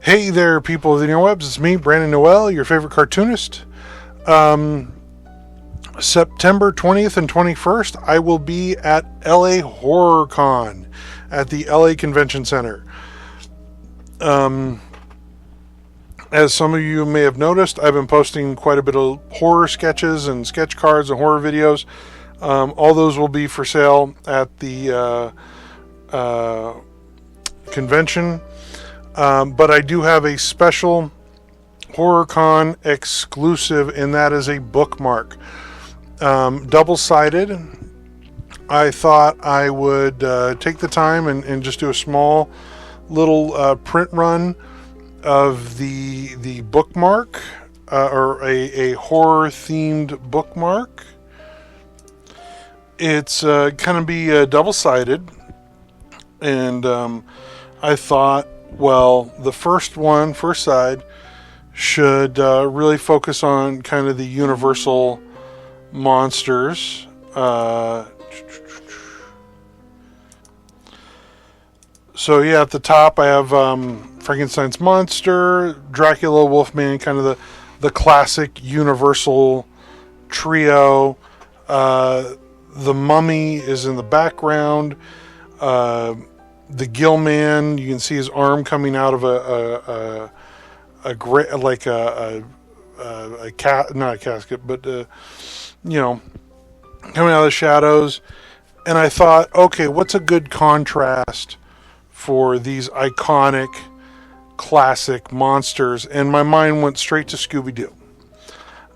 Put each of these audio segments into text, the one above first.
Hey there, people of the interwebs. It's me, Brandon Noel, your favorite cartoonist. September 20th and 21st, I will be at LA Horror Con at the LA Convention Center. As some of you may have noticed, I've been posting quite a bit of horror sketches and sketch cards and horror videos. All those will be for sale at the convention. But I do have a special HorrorCon exclusive, and that is a bookmark. Double-sided. I thought I would take the time and just do a small little print run of the bookmark, or a horror-themed bookmark. It's going to be double-sided, and I thought, well, the first side should really focus on kind of the universal monsters. So yeah, at the top I have Frankenstein's monster, Dracula, Wolfman, kind of the classic universal trio. The Mummy is in the background. The Gill Man, you can see his arm coming out of a cat, not a casket, but coming out of the shadows. And I thought, okay, what's a good contrast for these iconic, classic monsters? And my mind went straight to Scooby-Doo.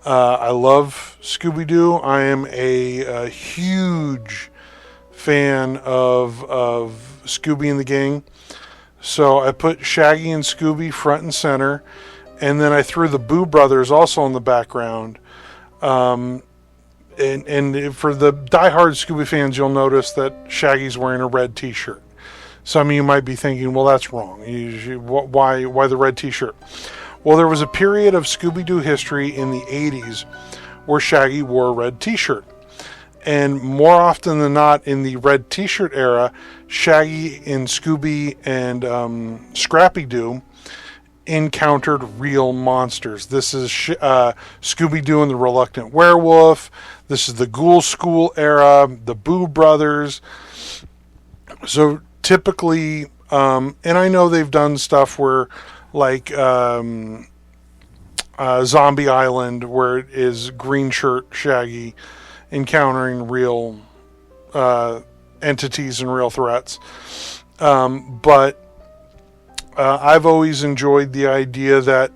I love Scooby-Doo. I am a huge fan of Scooby and the Gang. So I put Shaggy and Scooby front and center, and then I threw the Boo Brothers also in the background. And for the diehard Scooby fans, you'll notice that Shaggy's wearing a red t-shirt. Some of you might be thinking, well, that's wrong. Why the red t-shirt? Well, there was a period of Scooby-Doo history in the 80s where Shaggy wore a red t-shirt. And more often than not, in the red t-shirt era, Shaggy and Scooby and Scrappy-Doo encountered real monsters. This is Scooby-Doo and the Reluctant Werewolf. This is the Ghoul School era, the Boo Brothers. So typically, and I know they've done stuff where, like Zombie Island, where it is green shirt Shaggy encountering real entities and real threats. But I've always enjoyed the idea that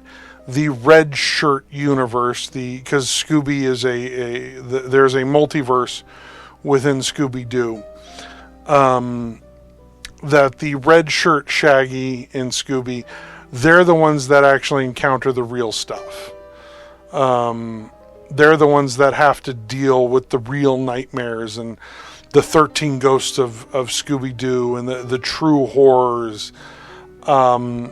the red shirt universe, because Scooby is there's a multiverse within Scooby-Doo, that the red shirt Shaggy and Scooby, they're the ones that actually encounter the real stuff. They're the ones that have to deal with the real nightmares and the 13 ghosts of Scooby-Doo and the true horrors. And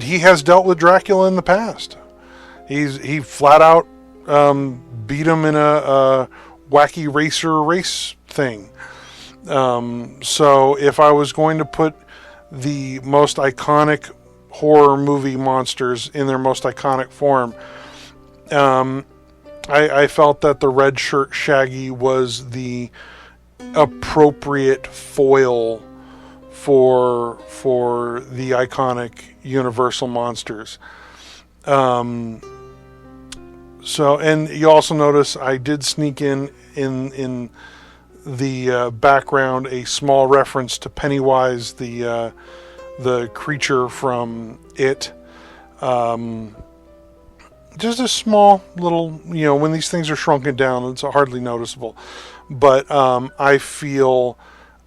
he has dealt with Dracula in the past. He flat out beat him in a wacky race thing. So if I was going to put the most iconic horror movie monsters in their most iconic form, I felt that the red shirt Shaggy was the appropriate foil for the iconic Universal monsters. So, and you also notice I did sneak in the background a small reference to Pennywise, the creature from It. Just a small little, when these things are shrunken down, it's hardly noticeable. But I feel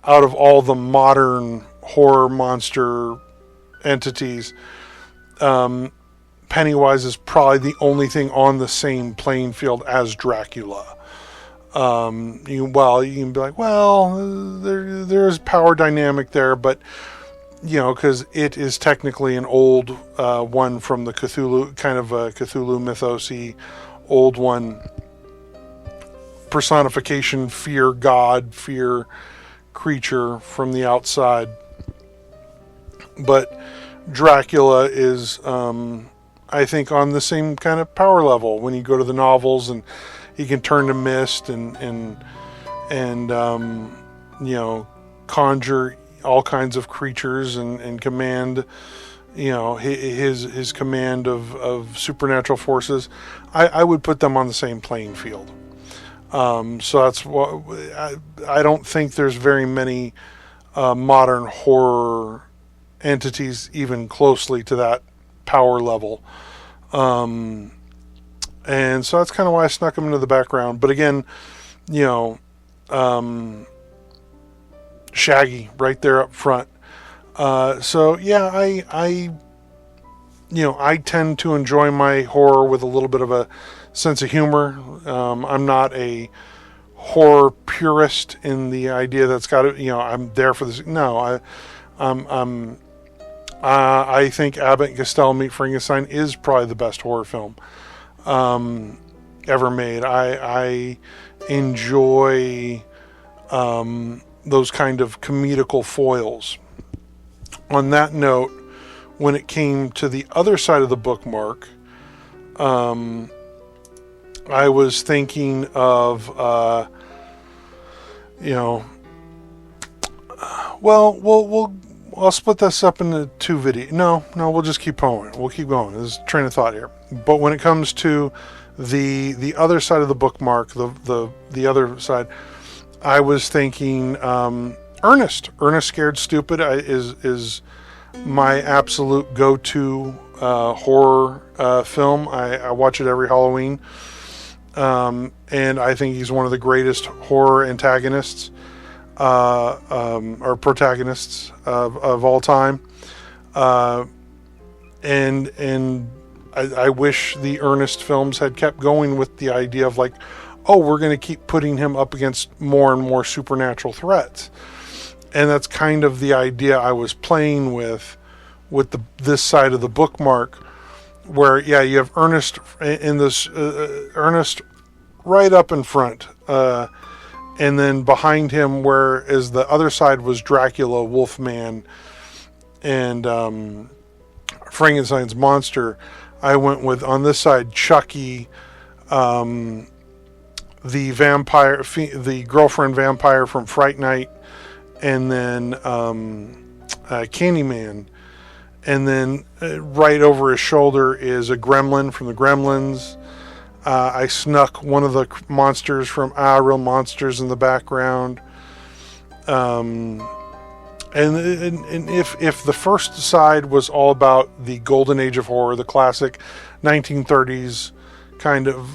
out of all the modern horror monster entities, Pennywise is probably the only thing on the same playing field as Dracula. You can be like, well, there's power dynamic there, but because it is technically an old one from the Cthulhu, kind of a Cthulhu mythos-y old one. Personification, fear god, fear creature from the outside. But Dracula is, I think, on the same kind of power level when you go to the novels, and he can turn to mist and conjure all kinds of creatures and command, his command of supernatural forces. I would put them on the same playing field. So that's what I don't think there's very many modern horror entities even closely to that power level. And so that's kind of why I snuck them into the background. But again, Shaggy right there up front. So yeah, I tend to enjoy my horror with a little bit of a sense of humor. I'm not a horror purist in the idea that's got to, I'm there for this. No, I think Abbott and Costello Meet Frankenstein is probably the best horror film ever made. I enjoy those kind of comedical foils. On that note, when it came to the other side of the bookmark, I was thinking of, I'll split this up into two videos. No, we'll just keep going. We'll keep going. There's a train of thought here. But when it comes to the other side of the bookmark, the other side, I was thinking Ernest Scared Stupid is my absolute go-to horror film. I watch it every Halloween, and I think he's one of the greatest horror antagonists or protagonists of all time. And I wish the Ernest films had kept going with the idea of like, oh, we're going to keep putting him up against more and more supernatural threats. And that's kind of the idea I was playing with this side of the bookmark, where, yeah, you have Ernest in this, Ernest right up in front. And then behind him, whereas the other side was Dracula, Wolfman, and Frankenstein's monster, I went with, on this side, Chucky, the vampire, the girlfriend vampire from Fright Night, and then Candyman. And then right over his shoulder is a gremlin from the Gremlins. I snuck one of the monsters from Real Monsters in the background. And if the first side was all about the golden age of horror, the classic 1930s kind of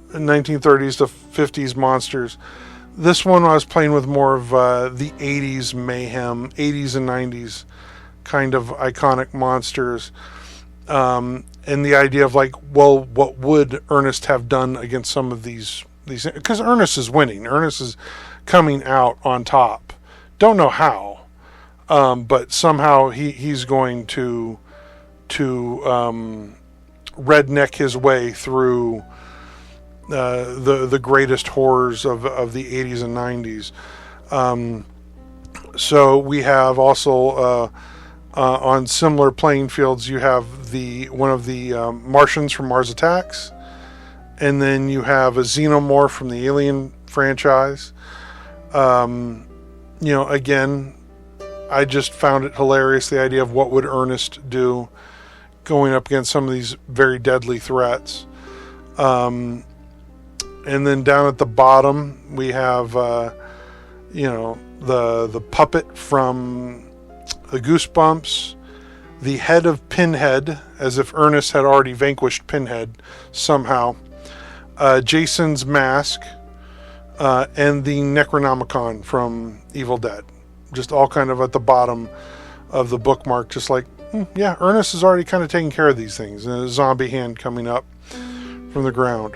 1930s to 50s monsters, this one I was playing with more of the 80s mayhem, 80s and 90s kind of iconic monsters. And the idea of like, well, what would Ernest have done against some of these, because Ernest is winning. Ernest is coming out on top. Don't know how, but somehow he's going to redneck his way through the greatest horrors of the 80s and 90s. So we have also on similar playing fields, you have one of the Martians from Mars Attacks, and then you have a xenomorph from the Alien franchise. Again, I just found it hilarious, the idea of what would Ernest do going up against some of these very deadly threats. And then down at the bottom, we have, the puppet from the Goosebumps, the head of Pinhead, as if Ernest had already vanquished Pinhead somehow, Jason's mask, and the Necronomicon from Evil Dead. Just all kind of at the bottom of the bookmark, just like, yeah, Ernest is already kind of taking care of these things. And a zombie hand coming up from the ground.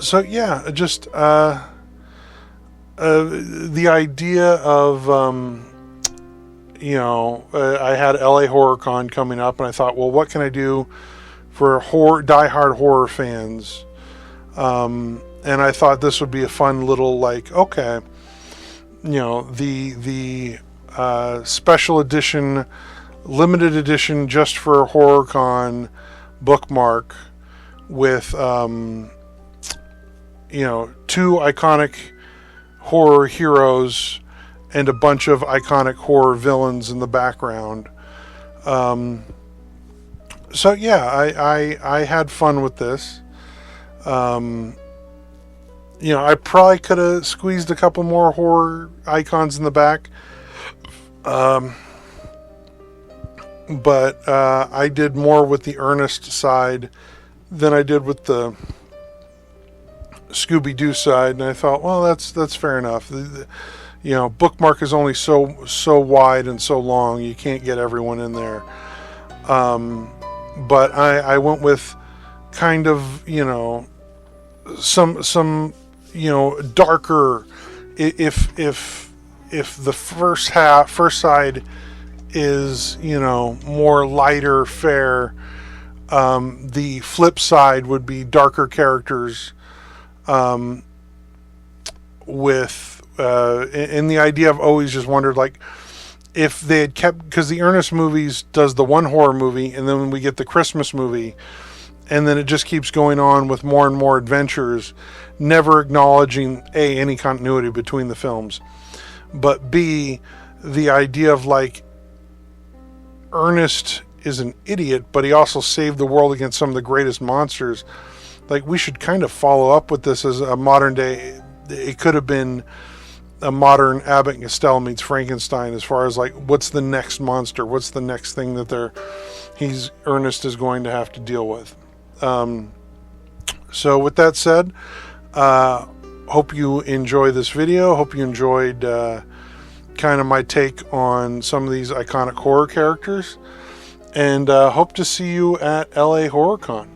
So yeah, just the idea of I had LA Horror Con coming up, and I thought, well, what can I do for diehard horror fans? And I thought this would be a fun little, like, okay, the special edition, limited edition, just for Horror Con bookmark with, two iconic horror heroes and a bunch of iconic horror villains in the background. So yeah, I had fun with this. I probably could have squeezed a couple more horror icons in the back. But I did more with the Ernest side than I did with the Scooby-Doo side, and I thought, well, that's fair enough. Bookmark is only so wide and so long, you can't get everyone in there. But I went with kind of, some darker. If the first side is, more lighter fare, the flip side would be darker characters, with and the idea I've always just wondered, like, if they had kept, because the Ernest movies does the one horror movie, and then we get the Christmas movie, and then it just keeps going on with more and more adventures, never acknowledging A, any continuity between the films, but B, the idea of, like, Ernest is an idiot, but he also saved the world against some of the greatest monsters. Like, we should kind of follow up with this as a modern day. It could have been a modern Abbott and Costello meets Frankenstein, as far as, like, what's the next monster, what's the next thing that Ernest is going to have to deal with. So with that said, hope you enjoy this video. Hope you enjoyed kind of my take on some of these iconic horror characters, and hope to see you at LA Horror Con.